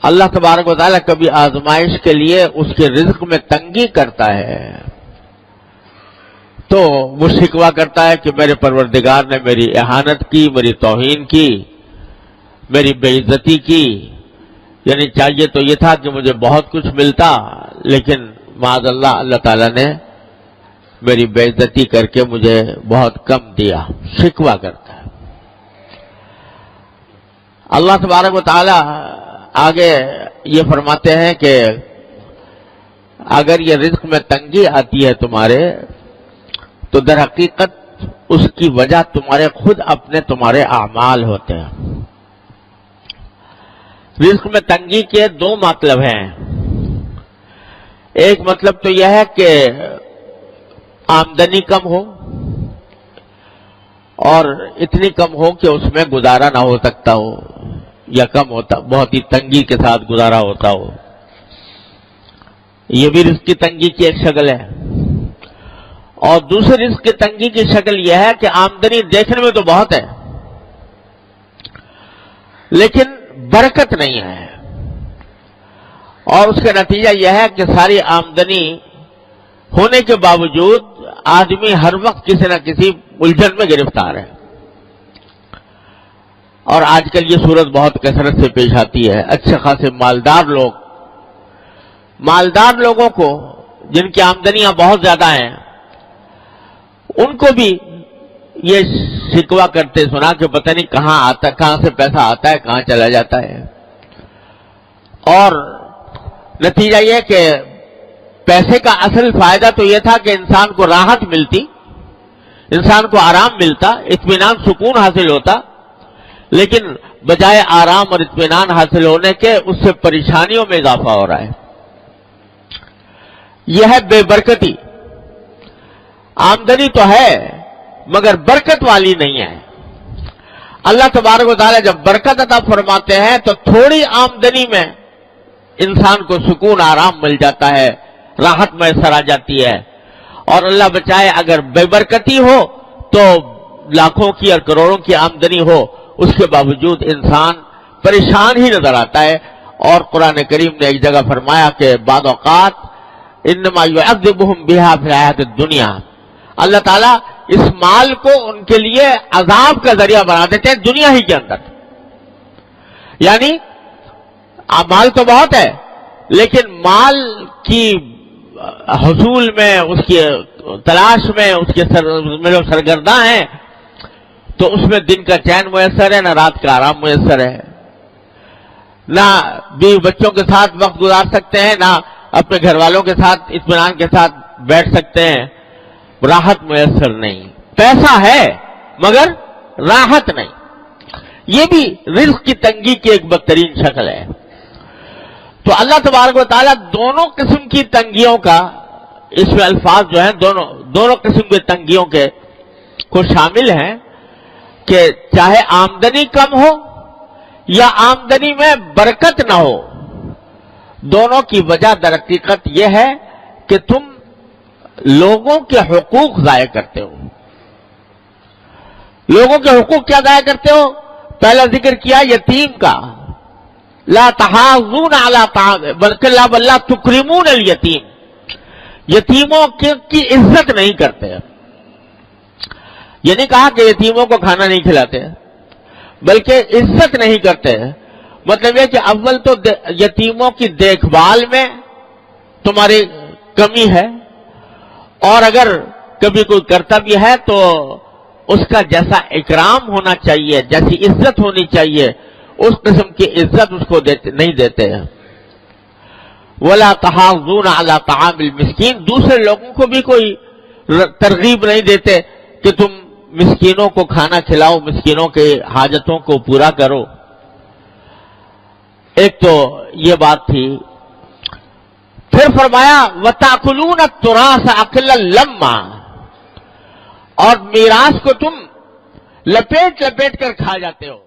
اللہ تبارک و تعالیٰ کبھی آزمائش کے لیے اس کے رزق میں تنگی کرتا ہے تو وہ شکوہ کرتا ہے کہ میرے پروردگار نے میری اہانت کی، میری توہین کی، میری بے عزتی کی، یعنی چاہیے تو یہ تھا کہ مجھے بہت کچھ ملتا، لیکن معاذ اللہ اللہ تعالیٰ نے میری بے عزتی کر کے مجھے بہت کم دیا، شکوہ کرتا ہے۔ اللہ تبارک و تعالیٰ آگے یہ فرماتے ہیں کہ اگر یہ رزق میں تنگی آتی ہے تمہارے تو در حقیقت اس کی وجہ تمہارے اعمال ہوتے ہیں۔ رزق میں تنگی کے دو مطلب ہیں۔ ایک مطلب تو یہ ہے کہ آمدنی کم ہو اور اتنی کم ہو کہ اس میں گزارا نہ ہو سکتا ہو، یا کم ہوتا بہت ہی تنگی کے ساتھ گزارا ہوتا ہو، یہ بھی رزق کی تنگی کی ایک شکل ہے۔ اور دوسری رزق کی تنگی کی شکل یہ ہے کہ آمدنی دیکھنے میں تو بہت ہے لیکن برکت نہیں ہے، اور اس کا نتیجہ یہ ہے کہ ساری آمدنی ہونے کے باوجود آدمی ہر وقت کسی نہ کسی الجھن میں گرفتار ہے۔ اور آج کل یہ صورت بہت کثرت سے پیش آتی ہے۔ اچھے خاصے مالدار لوگوں کو جن کی آمدنیاں بہت زیادہ ہیں، ان کو بھی یہ شکوہ کرتے سنا کہ پتہ نہیں کہاں سے پیسہ آتا ہے، کہاں چلا جاتا ہے، اور نتیجہ یہ کہ پیسے کا اصل فائدہ تو یہ تھا کہ انسان کو راحت ملتی، انسان کو آرام ملتا، اطمینان سکون حاصل ہوتا، لیکن بجائے آرام اور اطمینان حاصل ہونے کے اس سے پریشانیوں میں اضافہ ہو رہا ہے۔ یہ ہے بے برکتی۔ آمدنی تو ہے مگر برکت والی نہیں ہے۔ اللہ تبارک و تعالیٰ جب برکت عطا فرماتے ہیں تو تھوڑی آمدنی میں انسان کو سکون آرام مل جاتا ہے، راحت میسر آ جاتی ہے، اور اللہ بچائے اگر بے برکتی ہو تو لاکھوں کی اور کروڑوں کی آمدنی ہو، اس کے باوجود انسان پریشان ہی نظر آتا ہے۔ اور قرآن کریم نے ایک جگہ فرمایا کہ بعض اوقات انما یعذبہم بہا فی الحیاۃ الدنیا، اللہ تعالیٰ اس مال کو ان کے لیے عذاب کا ذریعہ بنا دیتے ہیں دنیا ہی کے اندر۔ یعنی مال تو بہت ہے لیکن مال کی حصول میں، اس کی تلاش میں، اس کے جو سرگرداں ہیں تو اس میں دن کا چین میسر ہے، نہ رات کا آرام میسر ہے، نہ بیوی بچوں کے ساتھ وقت گزار سکتے ہیں، نہ اپنے گھر والوں کے ساتھ اطمینان کے ساتھ بیٹھ سکتے ہیں، راحت میسر نہیں۔ پیسہ ہے مگر راحت نہیں۔ یہ بھی رزق کی تنگی کی ایک بدترین شکل ہے۔ تو اللہ تبارک و تعالیٰ دونوں قسم کی تنگیوں کا، اس میں الفاظ جو ہیں دونوں قسم کے تنگیوں کے کو شامل ہیں کہ چاہے آمدنی کم ہو یا آمدنی میں برکت نہ ہو، دونوں کی وجہ در حقیقت یہ ہے کہ تم لوگوں کے حقوق ضائع کرتے ہو۔ لوگوں کے حقوق کیا ضائع کرتے ہو؟ پہلا ذکر کیا یتیم کا، لا تحاضون علی طعام بلکہ لا تکرمون الیتیم، یتیموں کی عزت نہیں کرتے۔ یہ نہیں کہا کہ یتیموں کو کھانا نہیں کھلاتے بلکہ عزت نہیں کرتے۔ مطلب یہ کہ اول تو یتیموں کی دیکھ بھال میں تمہاری کمی ہے، اور اگر کبھی کوئی کرتا بھی ہے تو اس کا جیسا اکرام ہونا چاہیے، جیسی عزت ہونی چاہیے، اس قسم کی عزت اس کو نہیں دیتے ہیں۔ وَلَا تَحَاضُّونَ عَلَىٰ طَعَامِ الْمِسْكِينِ، دوسرے لوگوں کو بھی کوئی ترغیب نہیں دیتے کہ تم مسکینوں کو کھانا کھلاؤ، مسکینوں کے حاجتوں کو پورا کرو۔ ایک تو یہ بات تھی۔ پھر فرمایا وَتَأْكُلُونَ التُّرَاثَ أَكْلًا لَمًّا، اور میراث کو تم لپیٹ کر کھا جاتے ہو۔